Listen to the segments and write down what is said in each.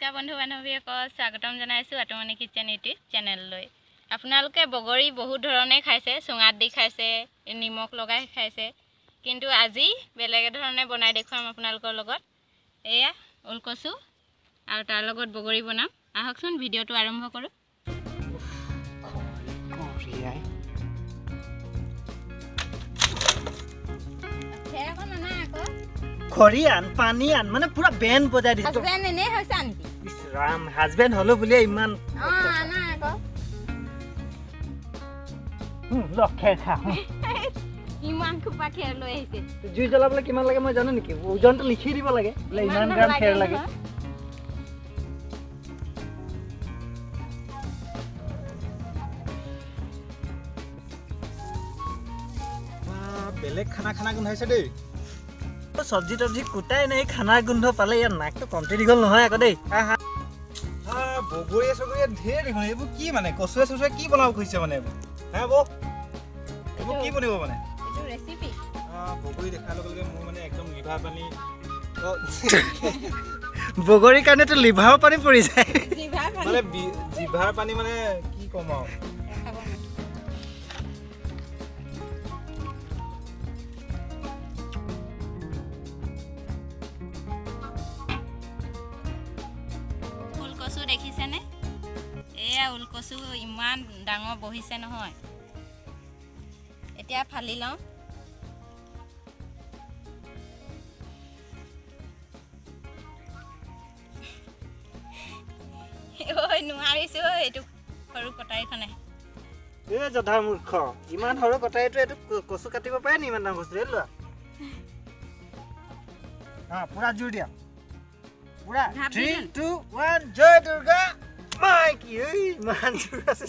নমস্কাৰ বন্ধু বান্ধৱীসকল স্বাগতম জনাইছোঁ আতুমনি কিচেন ইউটিউব চেনেললৈ। আপোনালোকে বগৰী বহুত ধৰণে খাইছে, চুঙাত দি খাইছে, নিমখ লগাই খাইছে, কিন্তু আজি বেলেগ ধৰণে বনাই দেখুৱাম আপোনালোকৰ লগত। এয়া ওলকচু আৰু তাৰ লগত বগৰী বনাম। আহকচোন ভিডিঅ'টো আৰম্ভ কৰোঁ। খৰিয়ান পানীয়ান মানে পুৰা বেন বজাই দিছে। হাজবেণ্ড এনেই হৈছে নেকি? ৰাম হাজবেণ্ড হলো বুলিয়ে ইমান আনা আকৌ লক্ষে খাওঁ। ইমান খোপা খেৰ লৈ আহিছে। জুই জ্বলাবলৈ কিমান লাগে মই জানো নেকি? ওজনটো লিখি দিব লাগে, ইমান গ্ৰাম খেৰ লাগে। বেলেগ খানা খানা গোন্ধাইছে দেই। চব্জি তব্জি কুটাই নাই, খানাৰ গোন্ধ পালে ইয়াৰ নাকটো কমটি দীঘল নহয় আকৌ দেই। বগৰীয়ে চগৰীয়ে ঢেৰ দেখোন। এইবোৰ কি মানে কচুৱে চচুৱে কি বনাব খুজিছে মানে এইবোৰ? হা বৌ এইবোৰ কি বনিব মানে? এইটো ৰেচিপি। বগৰী দেখাৰ লগে লগে মোৰ মানে একদম লিভাৰ পানী। বগৰীৰ কাৰণেতো লিভাৰৰ পানী পৰি যায় মানে জিভাৰ পানী মানে কি ক'ম আৰু। ওলকচু দেখিছেনে? এয়া ওলকচু ইমান ডাঙৰ বহিছে নহয়। এতিয়া ফালি লওঁ। ঐ নোৱাৰিছো এইটো সৰু কটাৰীখনে। এই জধা মূৰ্খ, ইমান সৰু কটাৰীটো এইটো কচু কাটিব পাৰে নি? ইমান ডাঙৰ কচু লোৱা। পুৰা জোৰ দিয়া, পুৰা 3, 2, 1 জয় দুৰ্গা মাই। কি ইমান জোৰ আছে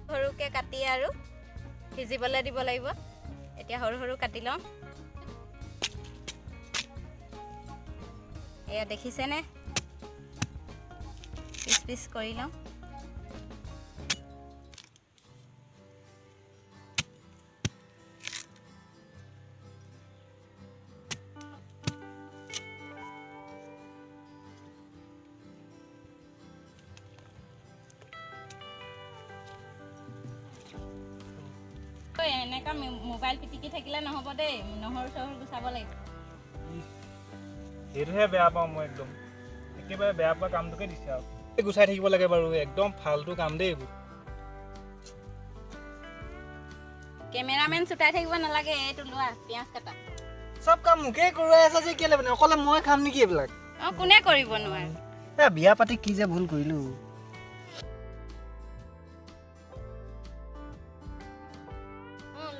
সৰুকে কাটি আৰু সিজিবলৈ দিব লাগিব। এতিয়া সৰু সৰু কাটি লওঁ। এয়া দেখিছেনে? পিচ পিচ কৰি লওঁ। এনেকা মোবাইল পিটিকি থাকিলে নহ'ব দেই, নহৰু চহৰু গুচাব লাগিব। সেইটোহে বেয়া পাওঁ মই, একদম একেবাৰে বেয়া পোৱা কামটোকে দিছে আৰু। গুচাই থাকিব লাগে বাৰু, একদম ফাল্টু কাম দেই এইবোৰ। কেমেৰামেন চুটাই থাকিব নালাগে। এইটো লোৱা পিঁয়াজ কাটা। চব কাম মোকেই কৰোৱাই আছে যে কেলে মানে? অকলে মই খাম নেকি এইবিলাক? কোনে কৰিব নোৱাৰে? বিয়া পাতি কি যে ভুল কৰিলো।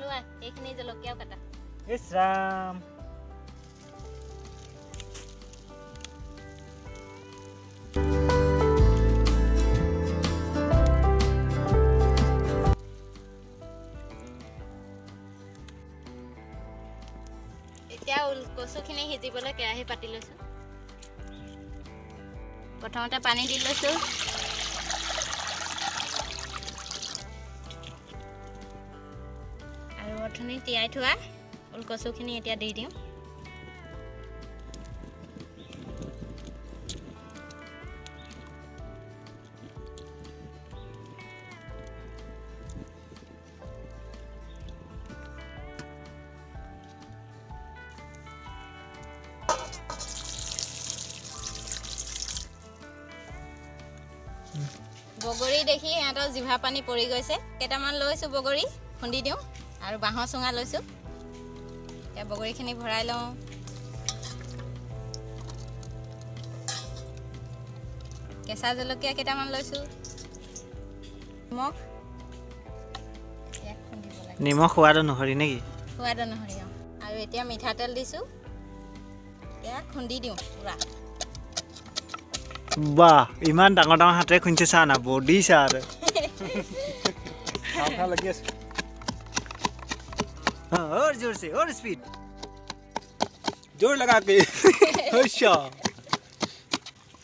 লোৱা এইখিনি জলকীয়াও কাটা। ইছ ৰাম, এতিয়া কচুখিনি সিজিবলৈ কেৰাহী পাতি লৈছোঁ। প্ৰথমতে পানী দি লৈছোঁ। আৰু অথনি তিয়াই থোৱা ওলকচুখিনি এতিয়া দি দিওঁ। বগৰী দেখি সিহঁতৰ জিভা পানী পৰি গৈছে। কেইটামান লৈছোঁ বগৰী, খুন্দি দিওঁ। আৰু বাঁহৰ চুঙা লৈছোঁ। এতিয়া বগৰীখিনি ভৰাই লওঁ। কেঁচা জলকীয়া কেইটামান লৈছোঁ। নিমখ খুন্দিব লাগে। নিমখ সোৱাদ অনুসৰি নেকি? সোৱাদ অনুসৰি। আৰু এতিয়া মিঠাতেল দিছোঁ। এতিয়া খুন্দি দিওঁ পুৰা। বাহ, ইমান ডাঙৰ ডাঙৰ হাতেৰে খুন্দিছে চা না, বডি চা আৰু লাগি আছে। और जोर से और स्पीड जोर लगा के।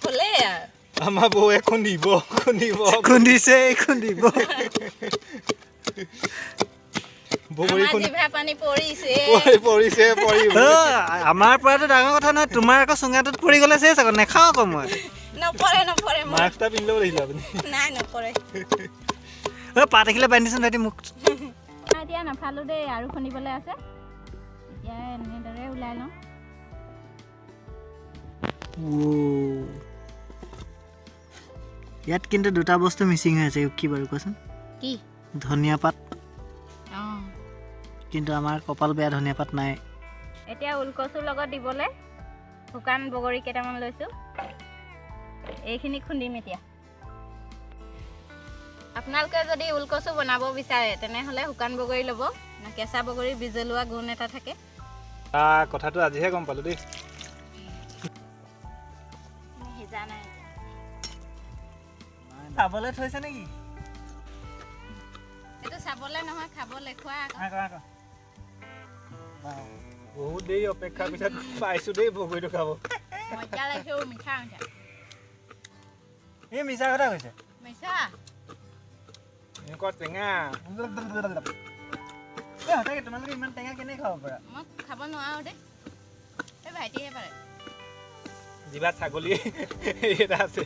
खोले यार আমাৰ বৌয়ে খুন্দিব খুন্দিছে খুন্দিব। বগৰীখন জিভা পানী পৰিছে পৰিছে আমাৰ পৰাটো ডাঙৰ কথা নহয় তোমাৰ আকৌ চুঙাটোত পৰি গ'লে চেচ আকৌ নেখাওঁ আকৌ মই নপৰে মাস্ক এটা পিন্ধি ল'ব লাগিছিল আপুনি নাই নপৰে পাত দেখিলে বান্ধিছোন ভাইটি মোক এতিয়া নাফালো দেই আৰু খুন্দিবলৈ আছে এতিয়া এনেদৰে ওলাই লওঁ ইয়াত কিন্তু দুটা বস্তু মিচিং হৈ আছে কি বাৰু কোৱাচোন কি ধনিয়া পাত অঁ কিন্তু আমাৰ কপাল বেয়া ধনিয়া পাত নাই এতিয়া ওলকচুৰ লগত দিবলৈ শুকান বগৰী কেইটামান লৈছোঁ এইখিনি খুন্দিম এতিয়া আপোনালোকে যদি ওলকচু বনাব বিচাৰে তেনেহ'লে শুকান বগৰী ল'ব কেঁচা বগৰী বিজলুৱা গুণ এটা থাকে কথাটো আজিহে গম পালোঁ দেই সিজা নাই খাবলৈ থৈছে নেকি এইটো চাবলৈ নহয় খাবলৈ খোৱা বহুত দেৰি অপেক্ষাৰ পিছত পাইছোঁ দেই বগৰীটো খাব মজা লাগিছে মিঠা মিঠা এই মিছা কথা কৈছে মিঠা এনেকুৱা টেঙা সঁচাকে তোমালোকে ইমান টেঙা কেনেকৈ খাব পাৰা মই খাব নোৱাৰো দেই এই ভাইটিহে পাৰে জিভাত ছাগলী এটা আছে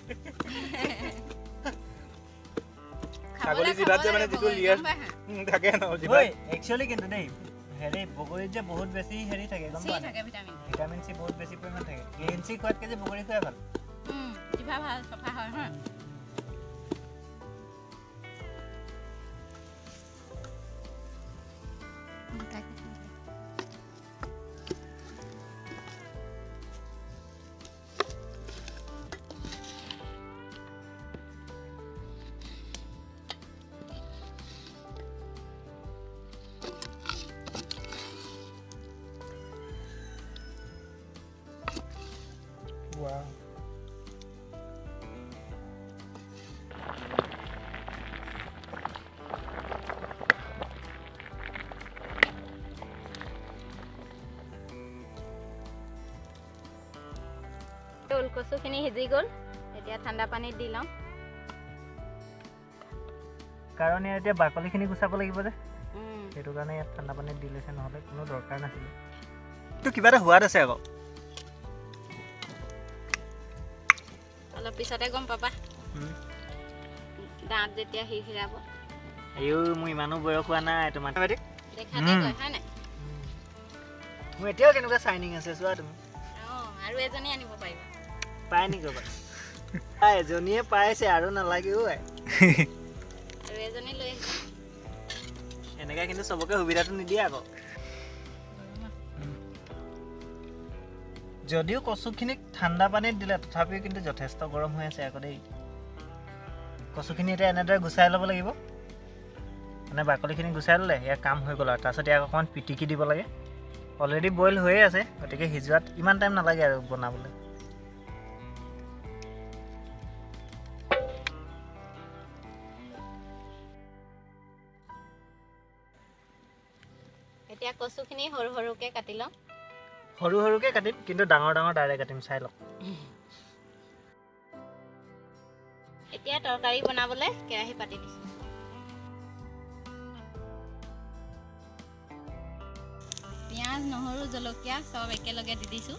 ছাগলী জিভাত যে মানে যিটো লিয়াৰ থাকে ন জিভাত একচুৱেলি কিন্তু দেই হেৰি বগৰীত যে বহুত বেছি হেৰি থাকে গম পোৱা নাই ভিটামিন চি বহুত বেছি পৰিমাণ থাকে গ্ৰীণ চি খোৱাতকৈ যে বগৰী খোৱাই ভাল জিভা ভাল চফা হয় হা Wow. ওলকচুখিনি সিজি গ'ল এতিয়া ঠাণ্ডা পানীত দি লওঁ কাৰণ ইয়াত এতিয়া বাকলিখিনি গুচাব লাগিব যে সেইটো কাৰণে ইয়াত ঠাণ্ডা পানীত দি লৈছে নহ'লে কোনো দৰকাৰ নাছিলে এইটো কিবা এটা সোৱাদ আছে আকৌ অলপ পিছতে গম পাবা দাঁত যেতিয়া হিৰাব আইও মোৰ ইমানো বয়স হোৱা নাই তোমাৰ দেখাতে কয় হয় নাই মোৰ এতিয়াও কেনেকুৱা চাইনিং আছে চোৱা তুমি অঁ আৰু এজনী আনিব পাৰিবা পাই নেকি ক'ৰবাত এজনীয়ে পাইছে আৰু নালাগেও আৰু এজনী লৈ আহিবা এনেকৈ কিন্তু চবকে সুবিধাটো নিদিয়ে আকৌ যদিও কচুখিনিক ঠাণ্ডা পানীত দিলে তথাপিও কিন্তু যথেষ্ট গৰম হৈ আছে আকৌ দেই কচুখিনি এতিয়া এনেদৰে গুচাই ল'ব লাগিব মানে বাকলিখিনি গুচাই ল'লে ইয়াৰ কাম হৈ গ'ল আৰু তাৰপিছত ইয়াক অকণমান পিটিকি দিব লাগে অলৰেডি বইল হৈয়ে আছে গতিকে সিজোৱাত ইমান টাইম নালাগে আৰু বনাবলৈ এতিয়া কচুখিনি সৰু সৰুকৈ কাটি লওঁ সৰু সৰুকৈ কাটিম কিন্তু ডাঙৰ ডাঙৰ ডাইৰেক্ট কাটিম চাই লওক এতিয়া তৰকাৰী বনাবলৈ কেৰাহী পাতি দিছোঁ পিঁয়াজ নহৰু জলকীয়া চব একেলগে দি দিছোঁ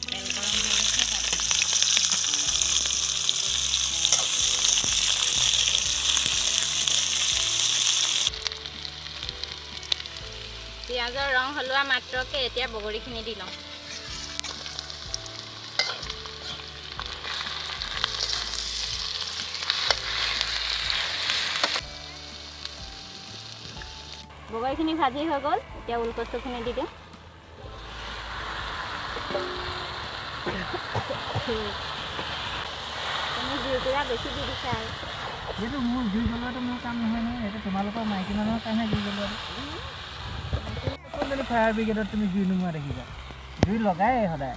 তেল গৰম হৈ গৈছে তাত পিঁয়াজৰ ৰং সলোৱা মাত্ৰকে এতিয়া বগৰীখিনি দি লওঁ বগৰীখিনি ভাজি হৈ গ'ল এতিয়া ওলকচুখিনি দি দিওঁ তুমি জুইকুৰা বেছি দি দিছা আৰু এইটো মোৰ জুই জ্বলোৱাটো মোৰ কাম নহয় নহয় এইটো তোমালোকৰ মাইকী মানুহৰ কাৰণেহে জুই জ্বলোৱাটো যদি ফায়াৰ ব্ৰিগেডত তুমি জুই নোমোৱা দেখিবা জুই লগাই সদায়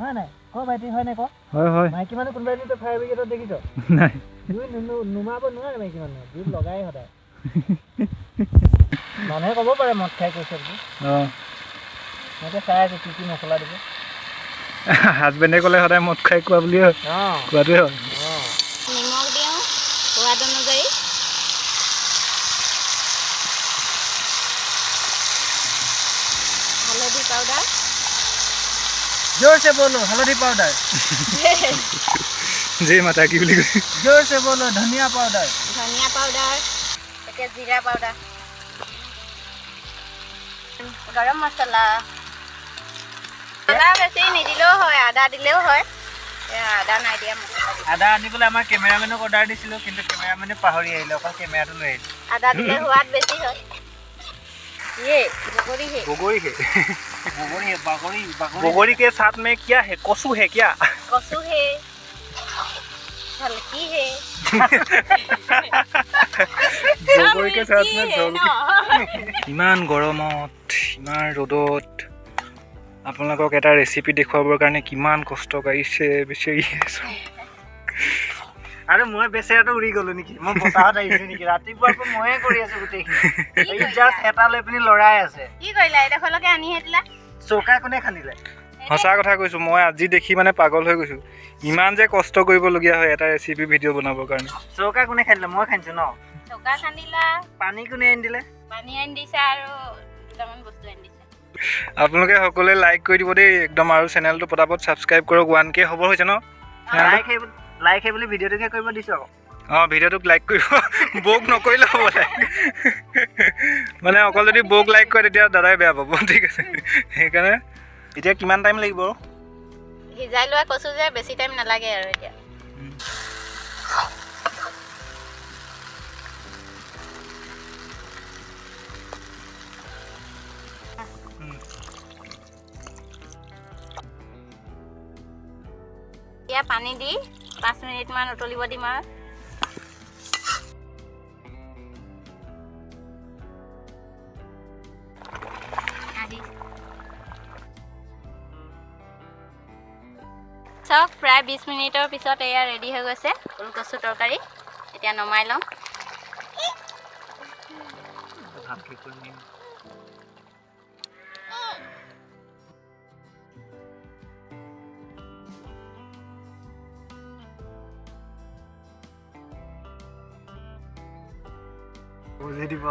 হয় নাই ক ভাইটি হয় নাই ক হয় মাইকী মানুহ কোনোবা এদিন ফায়াৰ ব্ৰিগেডত দেখিছ নাই জুই নুমাব নোৱাৰে মাইকী মানুহে জুই লগাই সদায় মানুহে ক'ব পাৰে মদ খাই কৈছে বুলি মই এতিয়া চাই আছোঁ কি মছলা দিব হাজবেণ্ডে ক'লে সদায় মদ খাই কোৱা বুলিয়ে অঁ। কোৱাটোৱে হয় নিমখ দিওঁ সোৱাদ অনুযায়ী जोर से बोलो हल्दी पाउडर जय माता की বুলি কৈছে जोर से बोलो धनिया पाउडर ধনিয়া পাউডাৰ এতিয়া জিৰা পাউডাৰ গৰম মছলা আদা বেছি নিদিলেও হয় আদা দিলেও হয় আদা নাই দিয়া মছলা আদা আনিবলৈ আমাৰ কেমেৰামেনক অৰ্ডাৰ দিছিলোঁ কিন্তু কেমেৰামেনে পাহৰি আহিলে অকল কেমেৰাটো লৈ আহিলে আদা দিলে সোৱাদ বেছি হয় ये बगोरी है বগৰী হে बागोरी बगोरी के साथ में क्या है कसूर है क्या कसूर है हल्की है बगोरी के साथ में ইমান গৰমত ইমান ৰ'দত আপোনালোকক এটা ৰেচিপি দেখুৱাবৰ কাৰণে কিমান কষ্ট কৰিছে বেচেৰি আৰে মই বেচেৰাটো উৰি গলো নেকি মই বতাহত আহিছো নেকি ৰাতিপুৱাৰ পৰা ময়ে কৰি আছো গোটেইখিনি এই জাষ্ট এটা লৈ পিনি লৰাই আছে কি কৰিলা এডখৰলৈকে আনি হেতিলা চৌকা কোনে খান্দিলে সঁচা কথা কৈছোঁ মই আজি দেখি মানে পাগল হৈ গৈছোঁ ইমান যে কষ্ট কৰিবলগীয়া হয় এটা ৰেচিপি ভিডিঅ' বনাবৰ কাৰণে চৌকা কোনে খান্দিলে মই খান্দিছো ন চৌকা খান্দিলা পানী কোনে আনি দিলে পানী আনি দিছা আৰু দুটামান বস্তু আনি দিছা আপোনালোকে সকলোৱে লাইক কৰি দিব দেই একদম আৰু চেনেলটো পটাপট ছাবস্ক্ৰাইব কৰক 1K হ'ব হৈছে ন লাইক হে বুলি ভিডিঅ'টোকে কৰিব দিছো আকৌ অঁ ভিডিঅ'টোক লাইক কৰিব বৌক নকৰিলে হ'ব লাইক মানে অকল যদি বৌক লাইক কৰে তেতিয়া দাদাই বেয়া পাব ঠিক আছে সেইকাৰণে এতিয়া কিমান টাইম লাগিব সিজাই লোৱা কচু যে বেছি টাইম নালাগে আৰু এতিয়া এতিয়া পানী দি 5 মিনিটমান উতলিব দিম আৰু চাওক প্ৰায় 20 মিনিটৰ পিছত এয়া ৰেডি হৈ গৈছে ওলকচু তৰকাৰী এতিয়া নমাই লম বুজি দিব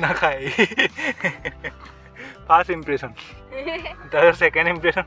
নাখায় ফাৰ্ষ্ট ইম্প্ৰেশ্যন তাৰ ছেকেণ্ড ইম্প্ৰেশ্যন